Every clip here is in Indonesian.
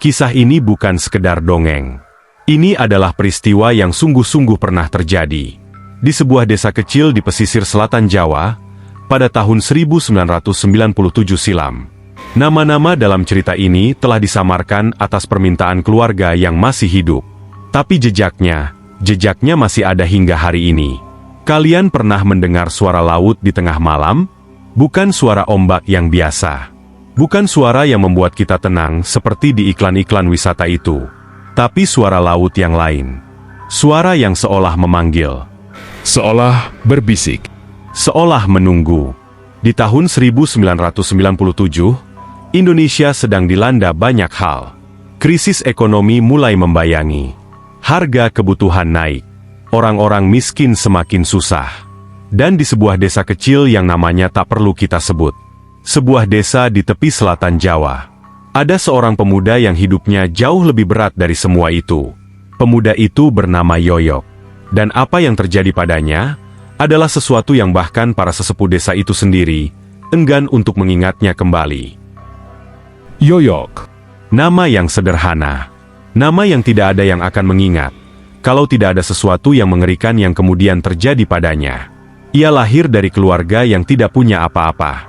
Kisah ini bukan sekedar dongeng. Ini adalah peristiwa yang sungguh-sungguh pernah terjadi di sebuah desa kecil di pesisir selatan Jawa pada tahun 1997 silam. Nama-nama dalam cerita ini telah disamarkan atas permintaan keluarga yang masih hidup. Tapi jejaknya masih ada hingga hari ini. Kalian pernah mendengar suara laut di tengah malam? Bukan suara ombak yang biasa. Bukan suara yang membuat kita tenang seperti di iklan-iklan wisata itu. Tapi suara laut yang lain. Suara yang seolah memanggil. Seolah berbisik. Seolah menunggu. Di tahun 1997, Indonesia sedang dilanda banyak hal. Krisis ekonomi mulai membayangi. Harga kebutuhan naik. Orang-orang miskin semakin susah. Dan di sebuah desa kecil yang namanya tak perlu kita sebut. Sebuah desa di tepi selatan Jawa. Ada seorang pemuda yang hidupnya jauh lebih berat dari semua itu. Pemuda itu bernama Yoyok. Dan apa yang terjadi padanya adalah sesuatu yang bahkan para sesepuh desa itu sendiri enggan untuk mengingatnya kembali. Yoyok. Nama yang sederhana. Nama yang tidak ada yang akan mengingat kalau tidak ada sesuatu yang mengerikan yang kemudian terjadi padanya. Ia lahir dari keluarga yang tidak punya apa-apa.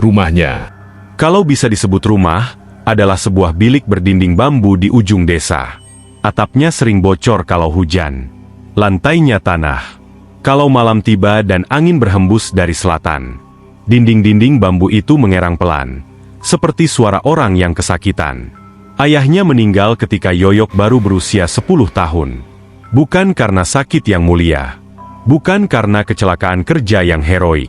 Rumahnya, kalau bisa disebut rumah, adalah sebuah bilik berdinding bambu di ujung desa. Atapnya sering bocor kalau hujan. Lantainya tanah. Kalau malam tiba dan angin berhembus dari selatan. Dinding-dinding bambu itu mengerang pelan, seperti suara orang yang kesakitan. Ayahnya meninggal ketika Yoyok baru berusia 10 tahun. Bukan karena sakit yang mulia. Bukan karena kecelakaan kerja yang heroik.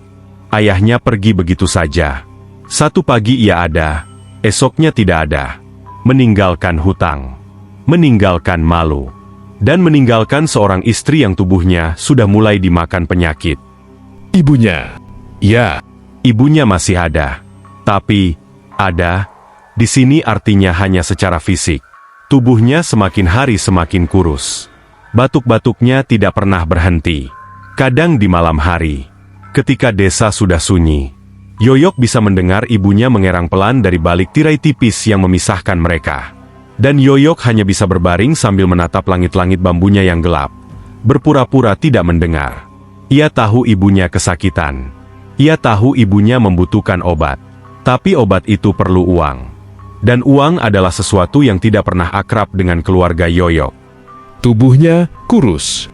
Ayahnya pergi begitu saja. Satu pagi ia ada, esoknya tidak ada. Meninggalkan hutang. Meninggalkan malu. Dan meninggalkan seorang istri yang tubuhnya sudah mulai dimakan penyakit. ibunya, ya, Ibunya masih ada. Tapi, ada, di sini artinya hanya secara fisik. Tubuhnya semakin hari semakin kurus. Batuk-batuknya tidak pernah berhenti. Kadang di malam hari, ketika desa sudah sunyi, Yoyok bisa mendengar ibunya mengerang pelan dari balik tirai tipis yang memisahkan mereka. Dan Yoyok hanya bisa berbaring sambil menatap langit-langit bambunya yang gelap, berpura-pura tidak mendengar. Ia tahu ibunya kesakitan. Ia tahu ibunya membutuhkan obat. Tapi obat itu perlu uang. Dan uang adalah sesuatu yang tidak pernah akrab dengan keluarga Yoyok. tubuhnya kurus.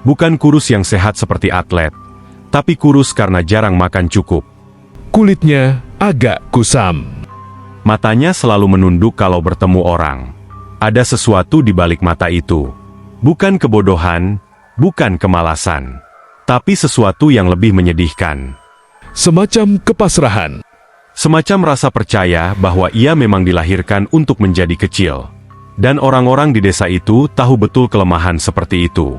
Bukan kurus yang sehat seperti atlet, tapi kurus karena jarang makan cukup. Kulitnya agak kusam. Matanya selalu menunduk kalau bertemu orang. Ada sesuatu di balik mata itu. Bukan kebodohan, bukan kemalasan. Tapi sesuatu yang lebih menyedihkan. Semacam kepasrahan. Semacam rasa percaya bahwa ia memang dilahirkan untuk menjadi kecil. Dan orang-orang di desa itu tahu betul kelemahan seperti itu.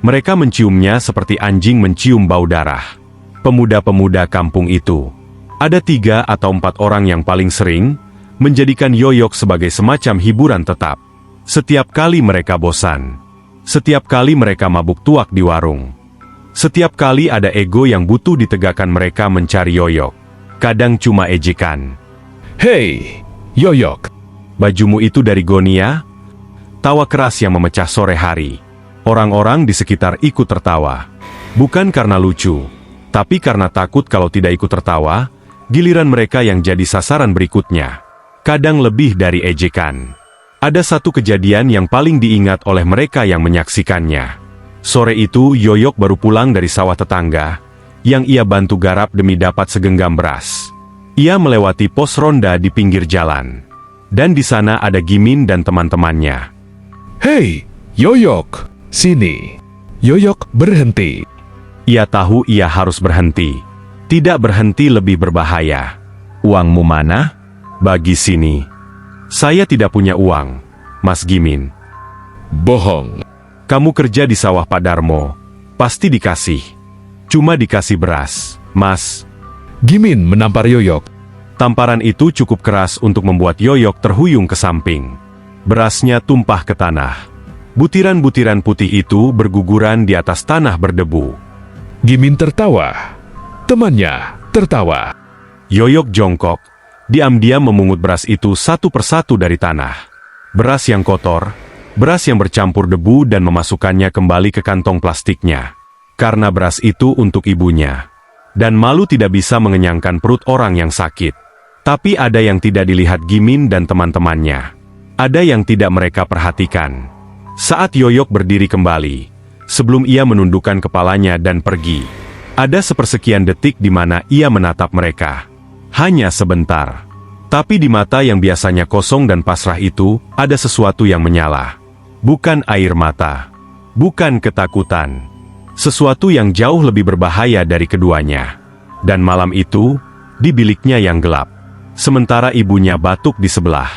Mereka menciumnya seperti anjing mencium bau darah. Pemuda-pemuda kampung itu. Ada 3 atau 4 orang yang paling sering menjadikan Yoyok sebagai semacam hiburan tetap. Setiap kali mereka bosan. Setiap kali mereka mabuk tuak di warung. Setiap kali ada ego yang butuh ditegakkan mereka mencari Yoyok. Kadang cuma ejekan. Hei, Yoyok. Bajumu itu dari Gonia? Tawa keras yang memecah sore hari. Orang-orang di sekitar ikut tertawa. Bukan karena lucu, tapi karena takut kalau tidak ikut tertawa, giliran mereka yang jadi sasaran berikutnya. Kadang lebih dari ejekan. Ada satu kejadian yang paling diingat oleh mereka yang menyaksikannya. Sore itu Yoyok baru pulang dari sawah tetangga, yang ia bantu garap demi dapat segenggam beras. Ia melewati pos ronda di pinggir jalan. Dan di sana ada Gimin dan teman-temannya. Hei, Yoyok, sini. Yoyok berhenti. Ia tahu ia harus berhenti. Tidak berhenti lebih berbahaya. Uangmu mana? Bagi sini. Saya tidak punya uang, Mas Gimin. Bohong. Kamu kerja di sawah Pak Darmo. Pasti dikasih. Cuma dikasih beras, Mas. Gimin menampar Yoyok. Tamparan itu cukup keras untuk membuat Yoyok terhuyung ke samping. Berasnya tumpah ke tanah. Butiran-butiran putih itu berguguran di atas tanah berdebu. Gimin tertawa. Temannya tertawa. Yoyok jongkok, diam-diam memungut beras itu satu persatu dari tanah. Beras yang kotor, beras yang bercampur debu dan memasukkannya kembali ke kantong plastiknya. Karena beras itu untuk ibunya. Dan malu tidak bisa mengenyangkan perut orang yang sakit. Tapi ada yang tidak dilihat Gimin dan teman-temannya. Ada yang tidak mereka perhatikan. Saat Yoyok berdiri kembali, sebelum ia menundukkan kepalanya dan pergi, ada sepersekian detik di mana ia menatap mereka. Hanya sebentar. Tapi di mata yang biasanya kosong dan pasrah itu, ada sesuatu yang menyala. Bukan air mata. Bukan ketakutan. Sesuatu yang jauh lebih berbahaya dari keduanya. Dan malam itu, di biliknya yang gelap. Sementara ibunya batuk di sebelah.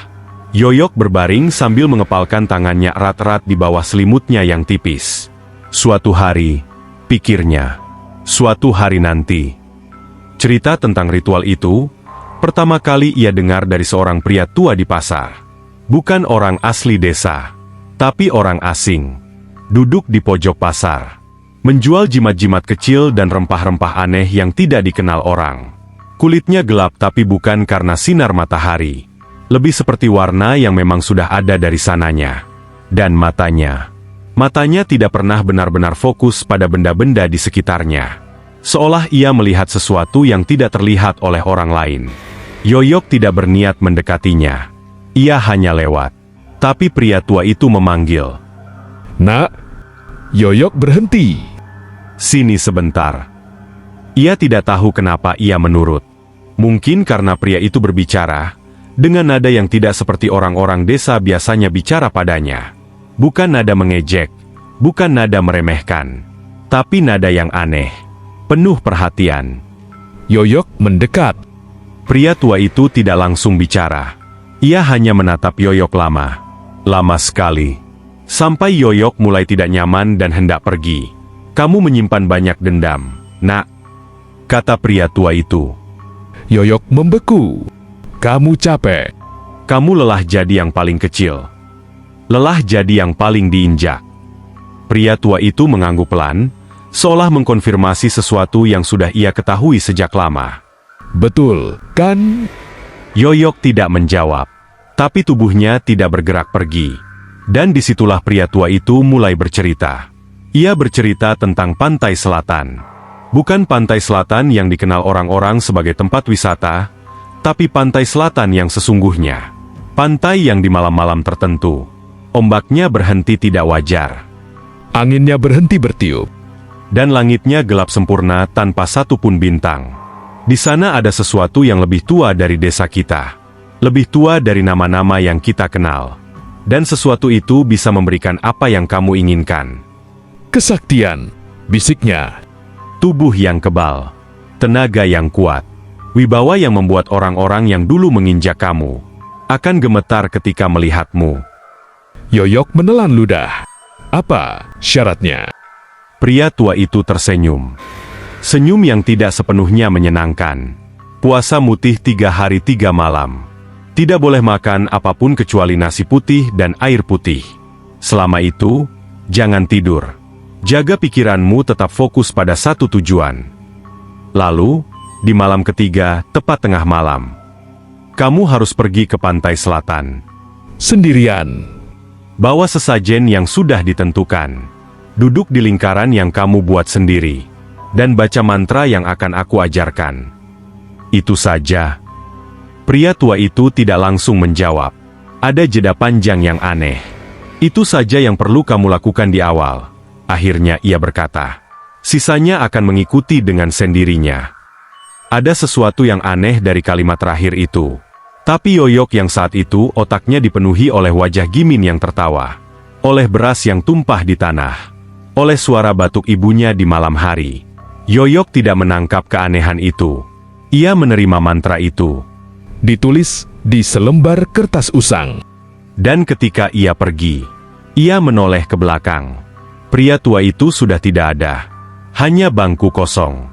Yoyok berbaring sambil mengepalkan tangannya erat-erat di bawah selimutnya yang tipis. Suatu hari, pikirnya. Suatu hari nanti. Cerita tentang ritual itu, pertama kali ia dengar dari seorang pria tua di pasar. Bukan orang asli desa, tapi orang asing. Duduk di pojok pasar. Menjual jimat-jimat kecil dan rempah-rempah aneh yang tidak dikenal orang. Kulitnya gelap tapi bukan karena sinar matahari. Lebih seperti warna yang memang sudah ada dari sananya. Dan matanya. Matanya tidak pernah benar-benar fokus pada benda-benda di sekitarnya. Seolah ia melihat sesuatu yang tidak terlihat oleh orang lain. Yoyok tidak berniat mendekatinya. Ia hanya lewat. Tapi pria tua itu memanggil. Nak, Yoyok berhenti. Sini sebentar. Ia tidak tahu kenapa ia menurut. Mungkin karena pria itu berbicara, dengan nada yang tidak seperti orang-orang desa biasanya bicara padanya. Bukan nada mengejek, bukan nada meremehkan, tapi nada yang aneh. Penuh perhatian. Yoyok mendekat. Pria tua itu tidak langsung bicara. Ia hanya menatap Yoyok lama. Lama sekali. Sampai Yoyok mulai tidak nyaman dan hendak pergi. Kamu menyimpan banyak dendam, nak. Kata pria tua itu. Yoyok membeku. Kamu capek. Kamu lelah jadi yang paling kecil. Lelah jadi yang paling diinjak. Pria tua itu mengangguk pelan, seolah mengkonfirmasi sesuatu yang sudah ia ketahui sejak lama. Betul, kan? Yoyok tidak menjawab, tapi tubuhnya tidak bergerak pergi. Dan disitulah pria tua itu mulai bercerita. Ia bercerita tentang pantai selatan. Bukan pantai selatan yang dikenal orang-orang sebagai tempat wisata, tapi pantai selatan yang sesungguhnya. Pantai yang di malam-malam tertentu, ombaknya berhenti tidak wajar. Anginnya berhenti bertiup. Dan langitnya gelap sempurna tanpa satupun bintang. Di sana ada sesuatu yang lebih tua dari desa kita. Lebih tua dari nama-nama yang kita kenal. Dan sesuatu itu bisa memberikan apa yang kamu inginkan. Kesaktian, bisiknya. Tubuh yang kebal. Tenaga yang kuat. Wibawa yang membuat orang-orang yang dulu menginjak kamu akan gemetar ketika melihatmu. Yoyok menelan ludah. Apa syaratnya? Pria tua itu tersenyum. Senyum yang tidak sepenuhnya menyenangkan. Puasa mutih 3 hari 3 malam. Tidak boleh makan apapun kecuali nasi putih dan air putih. Selama itu, jangan tidur. Jaga pikiranmu tetap fokus pada satu tujuan. Lalu, di malam ketiga, tepat tengah malam, kamu harus pergi ke pantai selatan. Sendirian. Bawa sesajen yang sudah ditentukan. Duduk di lingkaran yang kamu buat sendiri. Dan baca mantra yang akan aku ajarkan. Itu saja. Pria tua itu tidak langsung menjawab. Ada jeda panjang yang aneh. Itu saja yang perlu kamu lakukan di awal. Akhirnya ia berkata. Sisanya akan mengikuti dengan sendirinya. Ada sesuatu yang aneh dari kalimat terakhir itu. Tapi Yoyok yang saat itu otaknya dipenuhi oleh wajah Gimin yang tertawa. Oleh beras yang tumpah di tanah. Oleh suara batuk ibunya di malam hari. Yoyok tidak menangkap keanehan itu. Ia menerima mantra itu. Ditulis di selembar kertas usang. Dan ketika ia pergi, ia menoleh ke belakang. Pria tua itu sudah tidak ada. Hanya bangku kosong.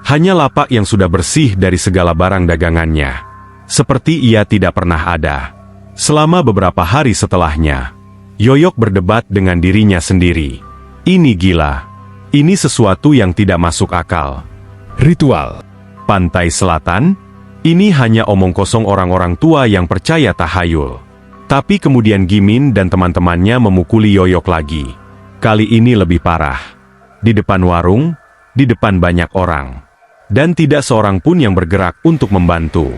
Hanya lapak yang sudah bersih dari segala barang dagangannya. Seperti ia tidak pernah ada. Selama beberapa hari setelahnya, Yoyok berdebat dengan dirinya sendiri. Ini gila. Ini sesuatu yang tidak masuk akal. Ritual. Pantai selatan? Ini hanya omong kosong orang-orang tua yang percaya tahayul. Tapi kemudian Gimin dan teman-temannya memukuli Yoyok lagi. Kali ini lebih parah. Di depan warung, di depan banyak orang. Dan tidak seorang pun yang bergerak untuk membantu.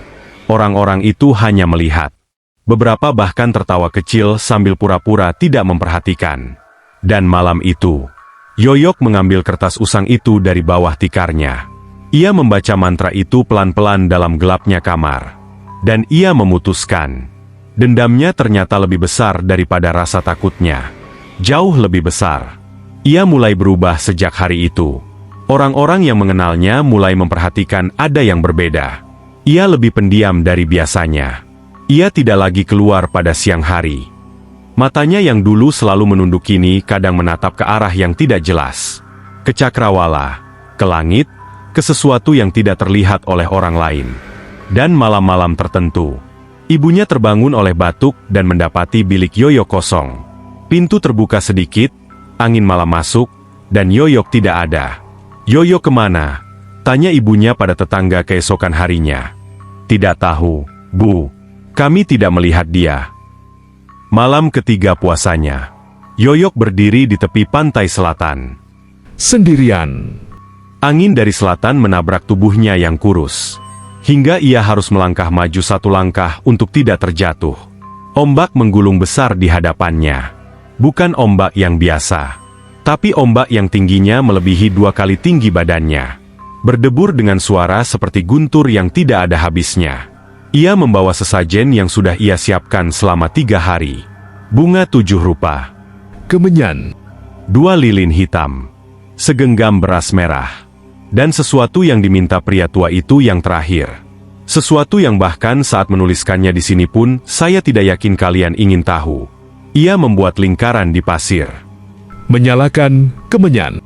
Orang-orang itu hanya melihat. Beberapa bahkan tertawa kecil sambil pura-pura tidak memperhatikan. Dan malam itu, Yoyok mengambil kertas usang itu dari bawah tikarnya. Ia membaca mantra itu pelan-pelan dalam gelapnya kamar. Dan ia memutuskan. Dendamnya ternyata lebih besar daripada rasa takutnya. Jauh lebih besar. Ia mulai berubah sejak hari itu. Orang-orang yang mengenalnya mulai memperhatikan ada yang berbeda. Ia lebih pendiam dari biasanya. Ia tidak lagi keluar pada siang hari. Matanya yang dulu selalu menunduk kini kadang menatap ke arah yang tidak jelas. Ke cakrawala, ke langit, ke sesuatu yang tidak terlihat oleh orang lain. Dan malam-malam tertentu, ibunya terbangun oleh batuk dan mendapati bilik Yoyok kosong. Pintu terbuka sedikit, angin malam masuk, dan Yoyok tidak ada. "Yoyok kemana?" tanya ibunya pada tetangga keesokan harinya. "Tidak tahu, Bu. Kami tidak melihat dia." Malam ketiga puasanya, Yoyok berdiri di tepi pantai selatan. Sendirian. Angin dari selatan menabrak tubuhnya yang kurus. Hingga ia harus melangkah maju satu langkah untuk tidak terjatuh. Ombak menggulung besar di hadapannya. Bukan ombak yang biasa. Tapi ombak yang tingginya melebihi 2 kali tinggi badannya. Berdebur dengan suara seperti guntur yang tidak ada habisnya. Ia membawa sesajen yang sudah ia siapkan selama 3 hari. Bunga 7 rupa. Kemenyan. 2 lilin hitam. Segenggam beras merah. Dan sesuatu yang diminta pria tua itu yang terakhir. Sesuatu yang bahkan saat menuliskannya di sini pun, saya tidak yakin kalian ingin tahu. Ia membuat lingkaran di pasir. Menyalakan kemenyan.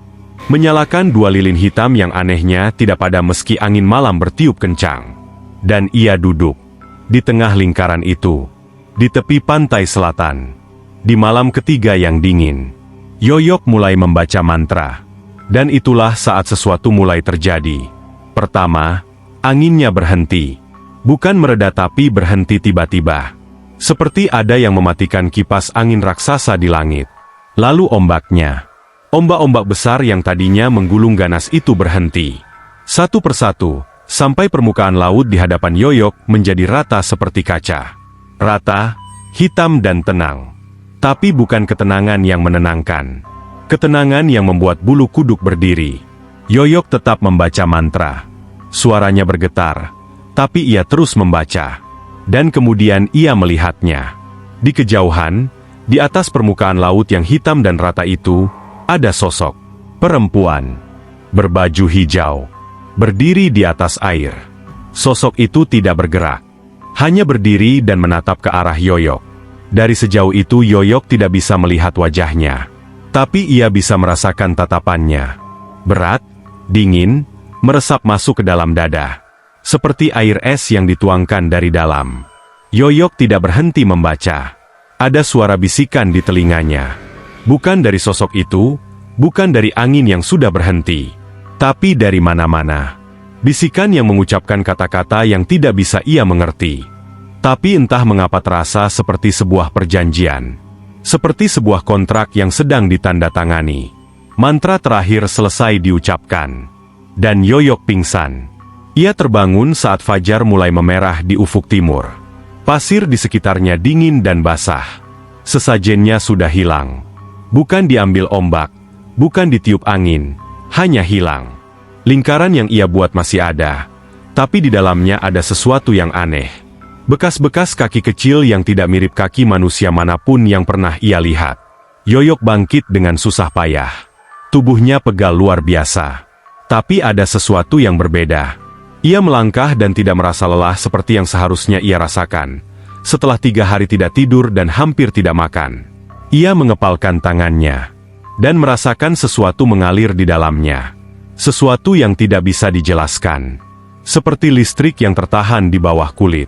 Menyalakan 2 lilin hitam yang anehnya tidak padam meski angin malam bertiup kencang. Dan ia duduk. Di tengah lingkaran itu. Di tepi pantai selatan. Di malam ketiga yang dingin. Yoyok mulai membaca mantra. Dan itulah saat sesuatu mulai terjadi. Pertama, anginnya berhenti. Bukan mereda tapi berhenti tiba-tiba. Seperti ada yang mematikan kipas angin raksasa di langit. Lalu ombaknya. Ombak-ombak besar yang tadinya menggulung ganas itu berhenti. Satu persatu, sampai permukaan laut di hadapan Yoyok menjadi rata seperti kaca. Rata, hitam dan tenang. Tapi bukan ketenangan yang menenangkan. Ketenangan yang membuat bulu kuduk berdiri. Yoyok tetap membaca mantra. Suaranya bergetar, tapi ia terus membaca. Dan kemudian ia melihatnya. Di kejauhan, di atas permukaan laut yang hitam dan rata itu, ada sosok perempuan berbaju hijau, berdiri di atas air. Sosok itu tidak bergerak, hanya berdiri dan menatap ke arah Yoyok. Dari sejauh itu Yoyok tidak bisa melihat wajahnya. Tapi ia bisa merasakan tatapannya. Berat, dingin, meresap masuk ke dalam dada. Seperti air es yang dituangkan dari dalam. Yoyok tidak berhenti membaca. Ada suara bisikan di telinganya. Bukan dari sosok itu, bukan dari angin yang sudah berhenti. Tapi dari mana-mana. Bisikan yang mengucapkan kata-kata yang tidak bisa ia mengerti. Tapi entah mengapa terasa seperti sebuah perjanjian. Seperti sebuah kontrak yang sedang ditandatangani. Mantra terakhir selesai diucapkan. Dan Yoyok pingsan. Ia terbangun saat fajar mulai memerah di ufuk timur. Pasir di sekitarnya dingin dan basah. Sesajennya sudah hilang. Bukan diambil ombak, bukan ditiup angin, hanya hilang. Lingkaran yang ia buat masih ada. Tapi di dalamnya ada sesuatu yang aneh. Bekas-bekas kaki kecil yang tidak mirip kaki manusia manapun yang pernah ia lihat. Yoyok bangkit dengan susah payah. Tubuhnya pegal luar biasa. Tapi ada sesuatu yang berbeda. Ia melangkah dan tidak merasa lelah seperti yang seharusnya ia rasakan. Setelah 3 hari tidak tidur dan hampir tidak makan. Ia mengepalkan tangannya. Dan merasakan sesuatu mengalir di dalamnya. Sesuatu yang tidak bisa dijelaskan. Seperti listrik yang tertahan di bawah kulit.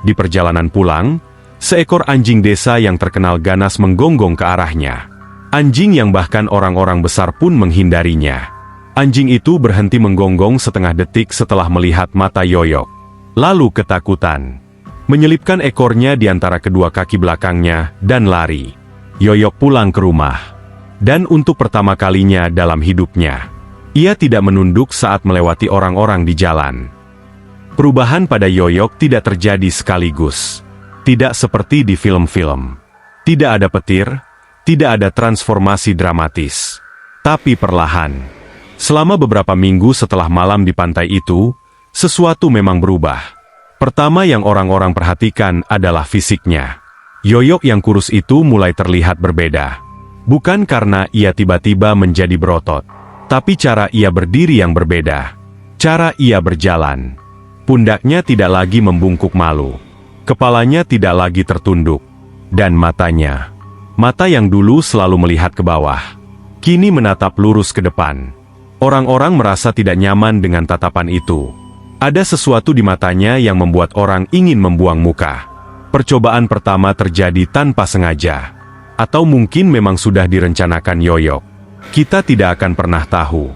Di perjalanan pulang, seekor anjing desa yang terkenal ganas menggonggong ke arahnya. Anjing yang bahkan orang-orang besar pun menghindarinya. Anjing itu berhenti menggonggong setengah detik setelah melihat mata Yoyok. Lalu ketakutan. menyelipkan ekornya di antara kedua kaki belakangnya, dan lari. Yoyok pulang ke rumah. Dan untuk pertama kalinya dalam hidupnya, ia tidak menunduk saat melewati orang-orang di jalan. Perubahan pada Yoyok tidak terjadi sekaligus. Tidak seperti di film-film. Tidak ada petir, tidak ada transformasi dramatis. Tapi perlahan. Selama beberapa minggu setelah malam di pantai itu, sesuatu memang berubah. Pertama yang orang-orang perhatikan adalah fisiknya. Yoyok yang kurus itu mulai terlihat berbeda. Bukan karena ia tiba-tiba menjadi berotot, tapi cara ia berdiri yang berbeda. Cara ia berjalan. Pundaknya tidak lagi membungkuk malu. Kepalanya tidak lagi tertunduk. Dan matanya. Mata yang dulu selalu melihat ke bawah, kini menatap lurus ke depan. Orang-orang merasa tidak nyaman dengan tatapan itu. Ada sesuatu di matanya yang membuat orang ingin membuang muka. Percobaan pertama terjadi tanpa sengaja. Atau mungkin memang sudah direncanakan Yoyok. Kita tidak akan pernah tahu.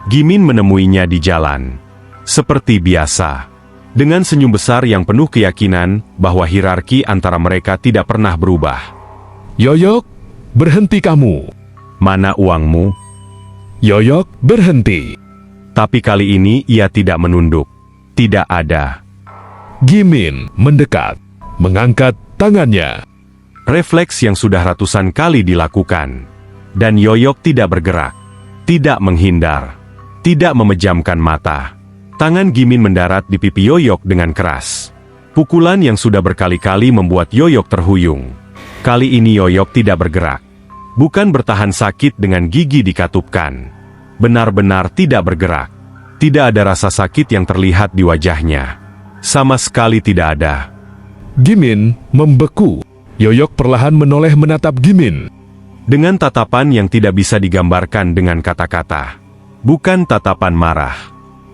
Gimin menemuinya di jalan. Seperti biasa. Dengan senyum besar yang penuh keyakinan bahwa hierarki antara mereka tidak pernah berubah. Yoyok, berhenti kamu. Mana uangmu? Yoyok berhenti. Tapi kali ini ia tidak menunduk. Tidak ada. Gimin mendekat, mengangkat tangannya. Refleks yang sudah ratusan kali dilakukan. Dan Yoyok tidak bergerak. Tidak menghindar. Tidak memejamkan mata. Tangan Gimin mendarat di pipi Yoyok dengan keras. Pukulan yang sudah berkali-kali membuat Yoyok terhuyung. Kali ini Yoyok tidak bergerak. Bukan bertahan sakit dengan gigi dikatupkan. Benar-benar tidak bergerak. Tidak ada rasa sakit yang terlihat di wajahnya. Sama sekali tidak ada. Gimin membeku. Yoyok perlahan menoleh menatap Gimin. Dengan tatapan yang tidak bisa digambarkan dengan kata-kata. Bukan tatapan marah.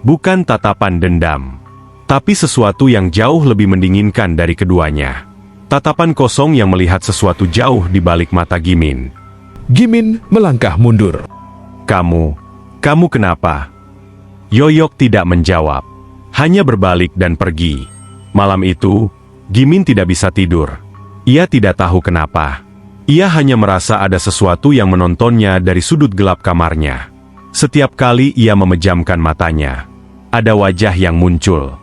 Bukan tatapan dendam, tapi sesuatu yang jauh lebih mendinginkan dari keduanya. Tatapan kosong yang melihat sesuatu jauh di balik mata Gimin. Gimin melangkah mundur. Kamu kenapa? Yoyok tidak menjawab, hanya berbalik dan pergi. Malam itu, Gimin tidak bisa tidur. Ia tidak tahu kenapa. Ia hanya merasa ada sesuatu yang menontonnya dari sudut gelap kamarnya. Setiap kali ia memejamkan matanya, ada wajah yang muncul.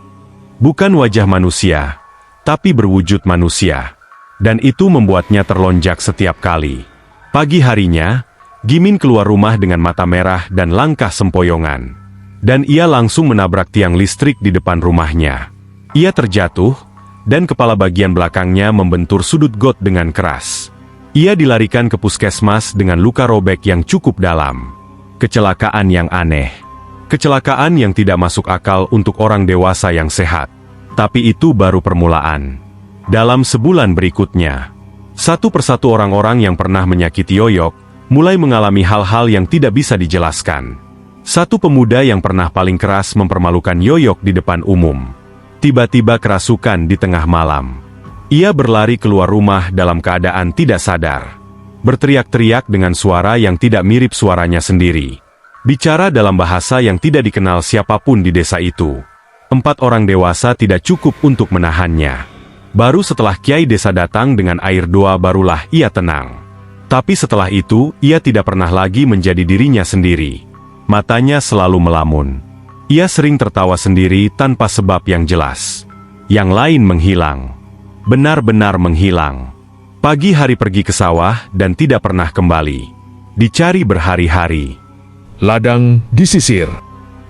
Bukan wajah manusia, tapi berwujud manusia. Dan itu membuatnya terlonjak setiap kali. Pagi harinya, Gimin keluar rumah dengan mata merah dan langkah sempoyongan. Dan ia langsung menabrak tiang listrik di depan rumahnya. Ia terjatuh, dan kepala bagian belakangnya membentur sudut got dengan keras. Ia dilarikan ke puskesmas dengan luka robek yang cukup dalam. Kecelakaan yang aneh. Kecelakaan yang tidak masuk akal untuk orang dewasa yang sehat. Tapi itu baru permulaan. Dalam sebulan berikutnya, satu persatu orang-orang yang pernah menyakiti Yoyok, mulai mengalami hal-hal yang tidak bisa dijelaskan. Satu pemuda yang pernah paling keras mempermalukan Yoyok di depan umum. Tiba-tiba kerasukan di tengah malam. Ia berlari keluar rumah dalam keadaan tidak sadar. Berteriak-teriak dengan suara yang tidak mirip suaranya sendiri. Bicara dalam bahasa yang tidak dikenal siapapun di desa itu. 4 orang dewasa tidak cukup untuk menahannya. Baru setelah kiai desa datang dengan air doa barulah ia tenang. Tapi setelah itu, ia tidak pernah lagi menjadi dirinya sendiri. Matanya selalu melamun. Ia sering tertawa sendiri tanpa sebab yang jelas. Yang lain menghilang. Benar-benar menghilang. Pagi hari pergi ke sawah dan tidak pernah kembali. Dicari berhari-hari. Ladang disisir.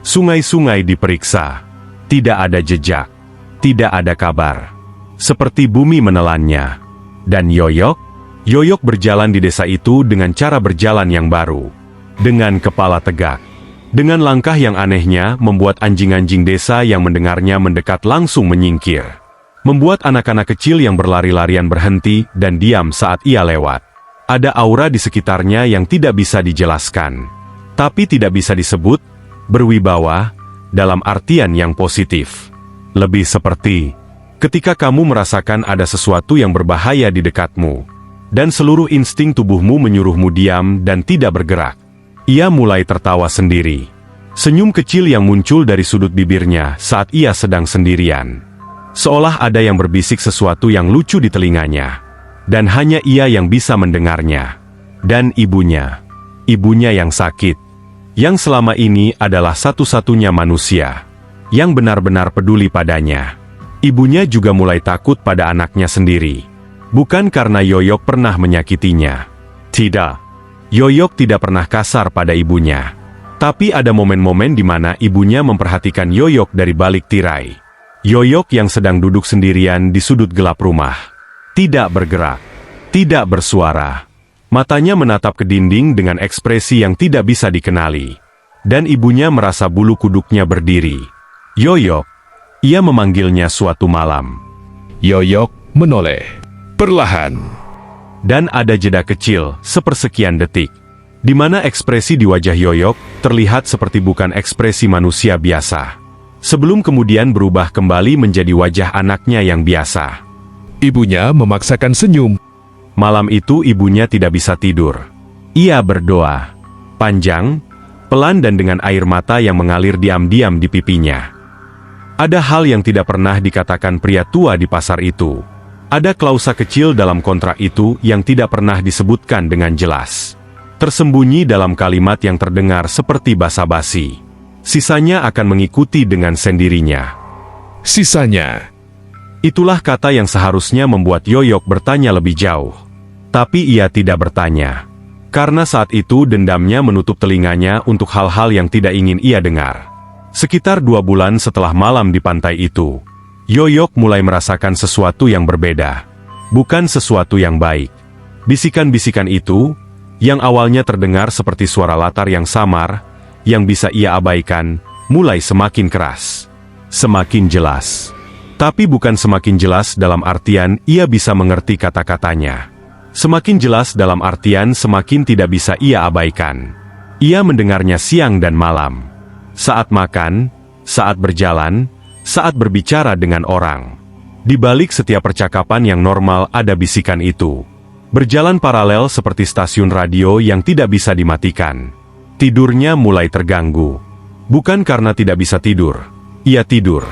Sungai-sungai diperiksa. Tidak ada jejak. Tidak ada kabar. Seperti bumi menelannya. Dan Yoyok berjalan di desa itu dengan cara berjalan yang baru. Dengan kepala tegak. Dengan langkah yang anehnya membuat anjing-anjing desa yang mendengarnya mendekat langsung menyingkir. Membuat anak-anak kecil yang berlari-larian berhenti dan diam saat ia lewat. Ada aura di sekitarnya yang tidak bisa dijelaskan. Tapi tidak bisa disebut berwibawa dalam artian yang positif. Lebih seperti ketika kamu merasakan ada sesuatu yang berbahaya di dekatmu, dan seluruh insting tubuhmu menyuruhmu diam dan tidak bergerak. Ia mulai tertawa sendiri. Senyum kecil yang muncul dari sudut bibirnya saat ia sedang sendirian. Seolah ada yang berbisik sesuatu yang lucu di telinganya. Dan hanya ia yang bisa mendengarnya. Dan ibunya. Ibunya yang sakit. Yang selama ini adalah satu-satunya manusia. Yang benar-benar peduli padanya. Ibunya juga mulai takut pada anaknya sendiri. Bukan karena Yoyok pernah menyakitinya. Tidak. Yoyok tidak pernah kasar pada ibunya. Tapi ada momen-momen di mana ibunya memperhatikan Yoyok dari balik tirai. Yoyok yang sedang duduk sendirian di sudut gelap rumah. Tidak bergerak. Tidak bersuara. Matanya menatap ke dinding dengan ekspresi yang tidak bisa dikenali. Dan ibunya merasa bulu kuduknya berdiri. Yoyok. Ia memanggilnya suatu malam. Yoyok menoleh. Perlahan. Dan ada jeda kecil, sepersekian detik. Di mana ekspresi di wajah Yoyok terlihat seperti bukan ekspresi manusia biasa. Sebelum kemudian berubah kembali menjadi wajah anaknya yang biasa. Ibunya memaksakan senyum. Malam itu ibunya tidak bisa tidur. Ia berdoa. Panjang, pelan dan dengan air mata yang mengalir diam-diam di pipinya. Ada hal yang tidak pernah dikatakan pria tua di pasar itu. Ada klausa kecil dalam kontrak itu yang tidak pernah disebutkan dengan jelas. Tersembunyi dalam kalimat yang terdengar seperti basa-basi. Sisanya akan mengikuti dengan sendirinya. Sisanya. Itulah kata yang seharusnya membuat Yoyok bertanya lebih jauh. Tapi ia tidak bertanya. Karena saat itu dendamnya menutup telinganya untuk hal-hal yang tidak ingin ia dengar. Sekitar 2 bulan setelah malam di pantai itu, Yoyok mulai merasakan sesuatu yang berbeda. Bukan sesuatu yang baik. Bisikan-bisikan itu, yang awalnya terdengar seperti suara latar yang samar, yang bisa ia abaikan, mulai semakin keras. Semakin jelas. Tapi bukan semakin jelas dalam artian ia bisa mengerti kata-katanya. Semakin jelas dalam artian semakin tidak bisa ia abaikan. Ia mendengarnya siang dan malam. Saat makan, saat berjalan, saat berbicara dengan orang. Di balik setiap percakapan yang normal ada bisikan itu. Berjalan paralel seperti stasiun radio yang tidak bisa dimatikan. Tidurnya mulai terganggu. Bukan karena tidak bisa tidur. Ia tidur.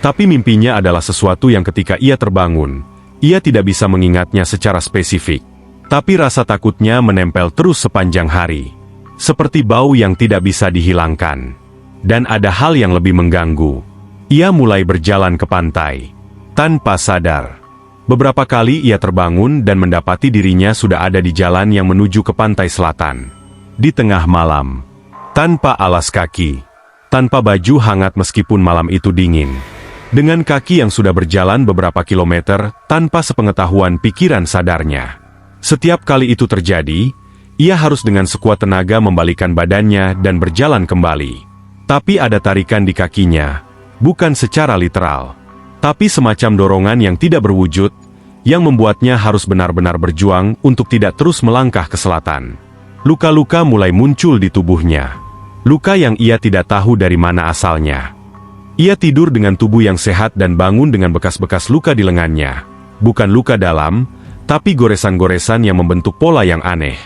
Tapi mimpinya adalah sesuatu yang ketika ia terbangun, ia tidak bisa mengingatnya secara spesifik. Tapi rasa takutnya menempel terus sepanjang hari. Seperti bau yang tidak bisa dihilangkan. Dan ada hal yang lebih mengganggu. Ia mulai berjalan ke pantai. Tanpa sadar. Beberapa kali ia terbangun dan mendapati dirinya sudah ada di jalan yang menuju ke pantai selatan. Di tengah malam. Tanpa alas kaki. Tanpa baju hangat meskipun malam itu dingin. Dengan kaki yang sudah berjalan beberapa kilometer tanpa sepengetahuan pikiran sadarnya. Setiap kali itu terjadi, ia harus dengan sekuat tenaga membalikan badannya dan berjalan kembali. Tapi ada tarikan di kakinya. Bukan secara literal, tapi semacam dorongan yang tidak berwujud, yang membuatnya harus benar-benar berjuang untuk tidak terus melangkah ke selatan. Luka-luka mulai muncul di tubuhnya. Luka yang ia tidak tahu dari mana asalnya. Ia tidur dengan tubuh yang sehat dan bangun dengan bekas-bekas luka di lengannya. Bukan luka dalam, tapi goresan-goresan yang membentuk pola yang aneh.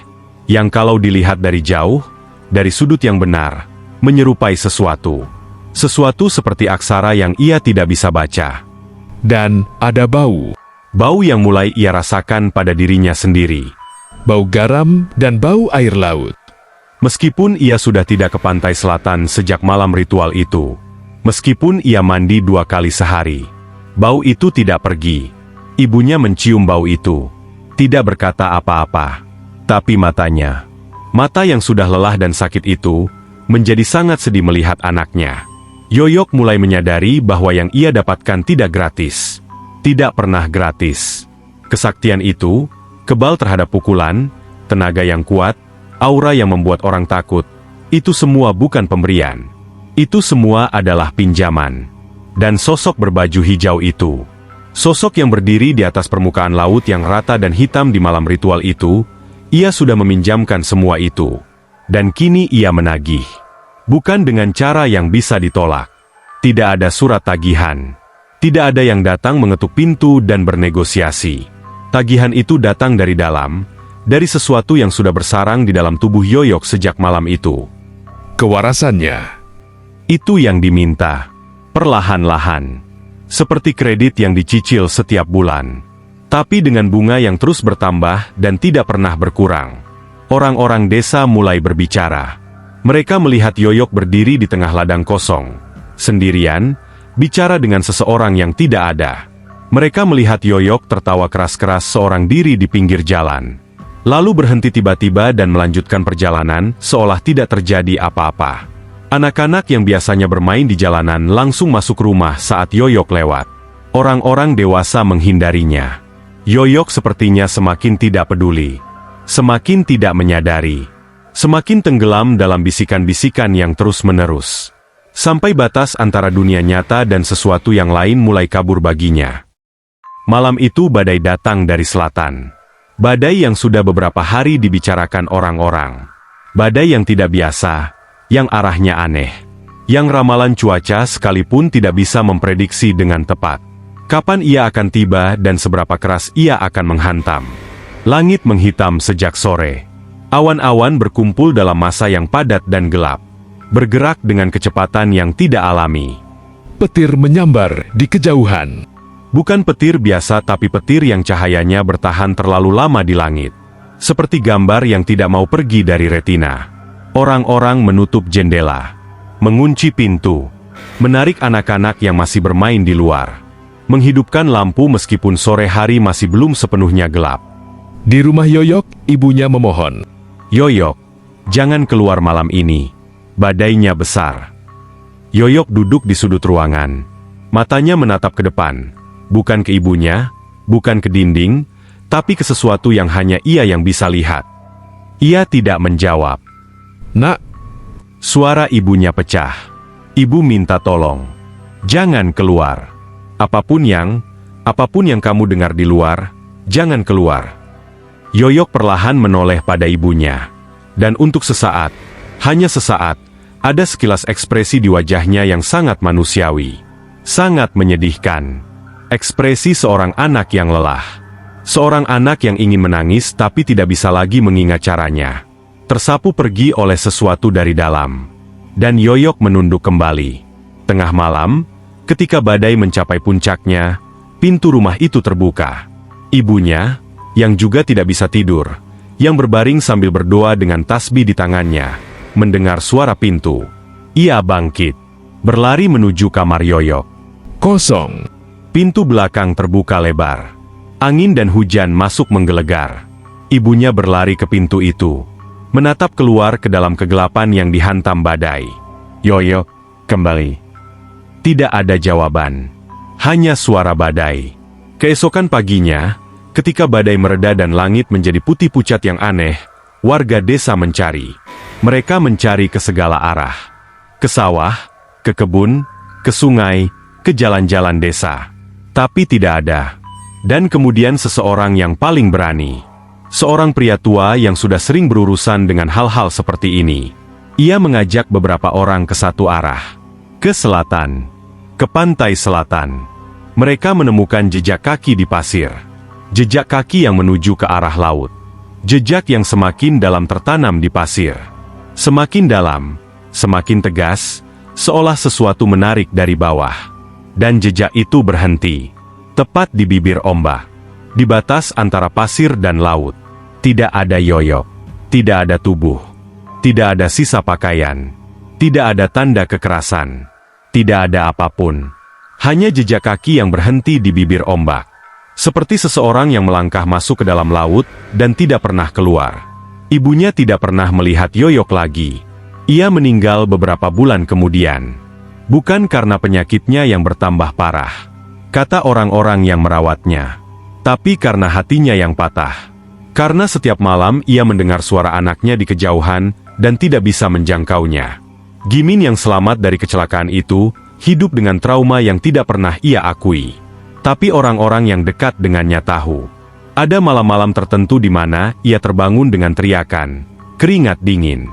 Yang kalau dilihat dari jauh, dari sudut yang benar, menyerupai sesuatu. Sesuatu seperti aksara yang ia tidak bisa baca. Dan ada bau. Bau yang mulai ia rasakan pada dirinya sendiri. Bau garam dan bau air laut. Meskipun ia sudah tidak ke pantai selatan sejak malam ritual itu. Meskipun ia mandi 2 kali sehari. Bau itu tidak pergi. Ibunya mencium bau itu. Tidak berkata apa-apa. Tapi matanya. Mata yang sudah lelah dan sakit itu, menjadi sangat sedih melihat anaknya. Yoyok mulai menyadari bahwa yang ia dapatkan tidak gratis. Tidak pernah gratis. Kesaktian itu, kebal terhadap pukulan, tenaga yang kuat, aura yang membuat orang takut, itu semua bukan pemberian. Itu semua adalah pinjaman. Dan sosok berbaju hijau itu, sosok yang berdiri di atas permukaan laut yang rata dan hitam di malam ritual itu, ia sudah meminjamkan semua itu. Dan kini ia menagih. Bukan dengan cara yang bisa ditolak. Tidak ada surat tagihan. Tidak ada yang datang mengetuk pintu dan bernegosiasi. Tagihan itu datang dari dalam, dari sesuatu yang sudah bersarang di dalam tubuh Yoyok sejak malam itu. Kewarasannya. Itu yang diminta. Perlahan-lahan. seperti kredit yang dicicil setiap bulan. Tapi dengan bunga yang terus bertambah dan tidak pernah berkurang. Orang-orang desa mulai berbicara. Mereka melihat Yoyok berdiri di tengah ladang kosong, sendirian, bicara dengan seseorang yang tidak ada. Mereka melihat Yoyok tertawa keras-keras seorang diri di pinggir jalan. Lalu berhenti tiba-tiba dan melanjutkan perjalanan, seolah tidak terjadi apa-apa. Anak-anak yang biasanya bermain di jalanan langsung masuk rumah saat Yoyok lewat. Orang-orang dewasa menghindarinya. Yoyok sepertinya semakin tidak peduli, semakin tidak menyadari, semakin tenggelam dalam bisikan-bisikan yang terus-menerus. Sampai batas antara dunia nyata dan sesuatu yang lain mulai kabur baginya. Malam itu badai datang dari selatan. Badai yang sudah beberapa hari dibicarakan orang-orang. Badai yang tidak biasa, yang arahnya aneh. Yang ramalan cuaca sekalipun tidak bisa memprediksi dengan tepat. Kapan ia akan tiba dan seberapa keras ia akan menghantam. Langit menghitam sejak sore. Awan-awan berkumpul dalam masa yang padat dan gelap. Bergerak dengan kecepatan yang tidak alami. Petir menyambar di kejauhan. Bukan petir biasa tapi petir yang cahayanya bertahan terlalu lama di langit. Seperti gambar yang tidak mau pergi dari retina. Orang-orang menutup jendela. Mengunci pintu. Menarik anak-anak yang masih bermain di luar. Menghidupkan lampu meskipun sore hari masih belum sepenuhnya gelap. Di rumah Yoyok, ibunya memohon. Yoyok, jangan keluar malam ini. Badainya besar. Yoyok duduk di sudut ruangan. Matanya menatap ke depan. Bukan ke ibunya, bukan ke dinding, tapi ke sesuatu yang hanya ia yang bisa lihat. Ia tidak menjawab. Nak. Suara ibunya pecah. Ibu minta tolong. Jangan keluar. Apapun yang kamu dengar di luar, jangan keluar. Yoyok perlahan menoleh pada ibunya. Dan untuk sesaat, hanya sesaat, ada sekilas ekspresi di wajahnya yang sangat manusiawi. Sangat menyedihkan. Ekspresi seorang anak yang lelah. Seorang anak yang ingin menangis tapi tidak bisa lagi mengingat caranya. Tersapu pergi oleh sesuatu dari dalam. Dan Yoyok menunduk kembali. Tengah malam, ketika badai mencapai puncaknya, pintu rumah itu terbuka. Ibunya, yang juga tidak bisa tidur, yang berbaring sambil berdoa dengan tasbih di tangannya, mendengar suara pintu. Ia bangkit, berlari menuju kamar Yoyok. Kosong. Pintu belakang terbuka lebar. Angin dan hujan masuk menggelegar. Ibunya berlari ke pintu itu, menatap keluar ke dalam kegelapan yang dihantam badai. Yoyok, kembali. Tidak ada jawaban. Hanya suara badai. Keesokan paginya, ketika badai mereda dan langit menjadi putih pucat yang aneh, warga desa mencari. Mereka mencari ke segala arah. Ke sawah, ke kebun, ke sungai, ke jalan-jalan desa. Tapi tidak ada. Dan kemudian seseorang yang paling berani. Seorang pria tua yang sudah sering berurusan dengan hal-hal seperti ini. Ia mengajak beberapa orang ke satu arah. Ke selatan. Ke pantai selatan. Mereka menemukan jejak kaki di pasir. Jejak kaki yang menuju ke arah laut. Jejak yang semakin dalam tertanam di pasir. Semakin dalam, semakin tegas, seolah sesuatu menarik dari bawah. Dan jejak itu berhenti. Tepat di bibir ombak. Di batas antara pasir dan laut. Tidak ada Yoyok. Tidak ada tubuh. Tidak ada sisa pakaian. Tidak ada tanda kekerasan. Tidak ada apapun. Hanya jejak kaki yang berhenti di bibir ombak. Seperti seseorang yang melangkah masuk ke dalam laut dan tidak pernah keluar. Ibunya tidak pernah melihat Yoyok lagi. Ia meninggal beberapa bulan kemudian. Bukan karena penyakitnya yang bertambah parah, kata orang-orang yang merawatnya, tapi karena hatinya yang patah. Karena setiap malam ia mendengar suara anaknya di kejauhan dan tidak bisa menjangkaunya. Gimin yang selamat dari kecelakaan itu, hidup dengan trauma yang tidak pernah ia akui. Tapi orang-orang yang dekat dengannya tahu. Ada malam-malam tertentu di mana ia terbangun dengan teriakan, keringat dingin.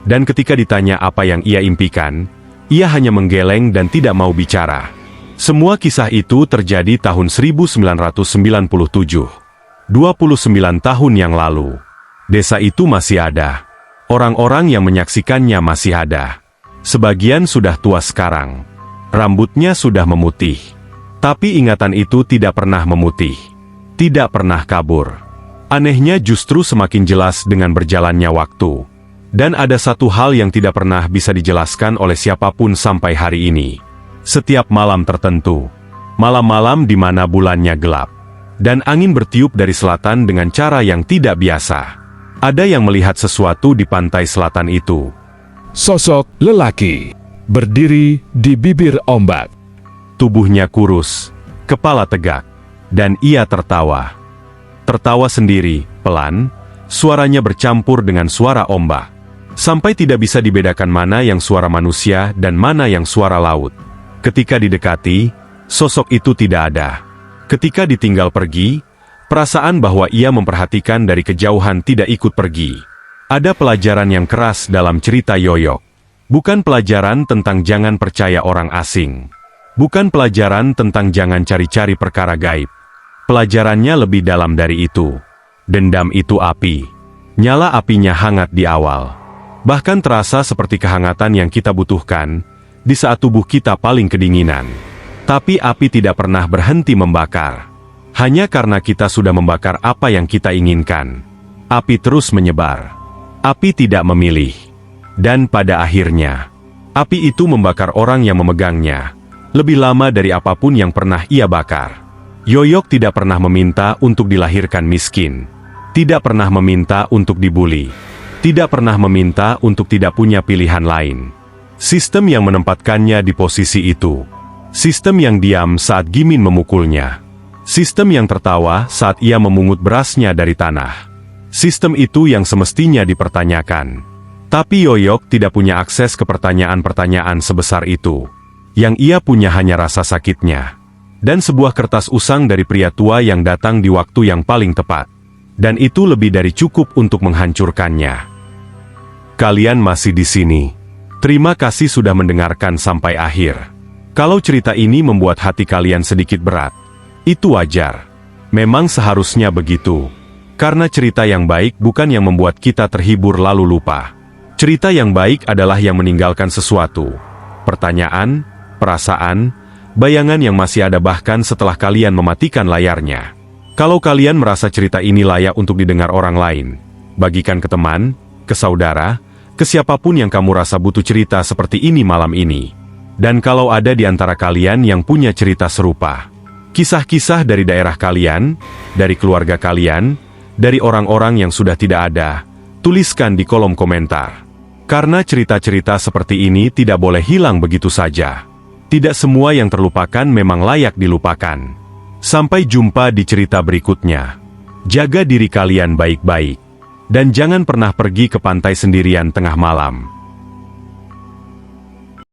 Dan ketika ditanya apa yang ia impikan, ia hanya menggeleng dan tidak mau bicara. Semua kisah itu terjadi tahun 1997. 29 tahun yang lalu. Desa itu masih ada. Orang-orang yang menyaksikannya masih ada. Sebagian sudah tua sekarang. Rambutnya sudah memutih. Tapi ingatan itu tidak pernah memutih, tidak pernah kabur. Anehnya justru semakin jelas dengan berjalannya waktu. Dan ada satu hal yang tidak pernah bisa dijelaskan oleh siapapun sampai hari ini. Setiap malam tertentu, malam-malam di mana bulannya gelap, dan angin bertiup dari selatan dengan cara yang tidak biasa. Ada yang melihat sesuatu di pantai selatan itu. Sosok lelaki berdiri di bibir ombak. Tubuhnya kurus, kepala tegak, dan ia tertawa. Tertawa sendiri, pelan, suaranya bercampur dengan suara ombak. Sampai tidak bisa dibedakan mana yang suara manusia dan mana yang suara laut. Ketika didekati, sosok itu tidak ada. Ketika ditinggal pergi, perasaan bahwa ia memperhatikan dari kejauhan tidak ikut pergi. Ada pelajaran yang keras dalam cerita Yoyok. Bukan pelajaran tentang jangan percaya orang asing. Bukan pelajaran tentang jangan cari-cari perkara gaib. Pelajarannya lebih dalam dari itu. Dendam itu api. Nyala apinya hangat di awal. Bahkan terasa seperti kehangatan yang kita butuhkan di saat tubuh kita paling kedinginan. Tapi api tidak pernah berhenti membakar. Hanya karena kita sudah membakar apa yang kita inginkan. Api terus menyebar. Api tidak memilih. Dan pada akhirnya, api itu membakar orang yang memegangnya. Lebih lama dari apapun yang pernah ia bakar. Yoyok tidak pernah meminta untuk dilahirkan miskin. Tidak pernah meminta untuk dibuli. Tidak pernah meminta untuk tidak punya pilihan lain. Sistem yang menempatkannya di posisi itu. Sistem yang diam saat Gimin memukulnya. Sistem yang tertawa saat ia memungut berasnya dari tanah. Sistem itu yang semestinya dipertanyakan. Tapi Yoyok tidak punya akses ke pertanyaan-pertanyaan sebesar itu. Yang ia punya hanya rasa sakitnya. Dan sebuah kertas usang dari pria tua yang datang di waktu yang paling tepat. Dan itu lebih dari cukup untuk menghancurkannya. Kalian masih di sini. Terima kasih sudah mendengarkan sampai akhir. Kalau cerita ini membuat hati kalian sedikit berat, itu wajar. Memang seharusnya begitu. Karena cerita yang baik bukan yang membuat kita terhibur lalu lupa. Cerita yang baik adalah yang meninggalkan sesuatu. Pertanyaan, perasaan, bayangan yang masih ada bahkan setelah kalian mematikan layarnya. Kalau kalian merasa cerita ini layak untuk didengar orang lain, bagikan ke teman, ke saudara, ke siapapun yang kamu rasa butuh cerita seperti ini malam ini. Dan kalau ada di antara kalian yang punya cerita serupa, kisah-kisah dari daerah kalian, dari keluarga kalian, dari orang-orang yang sudah tidak ada, tuliskan di kolom komentar. Karena cerita-cerita seperti ini tidak boleh hilang begitu saja. Tidak semua yang terlupakan memang layak dilupakan. Sampai jumpa di cerita berikutnya. Jaga diri kalian baik-baik. Dan jangan pernah pergi ke pantai sendirian tengah malam.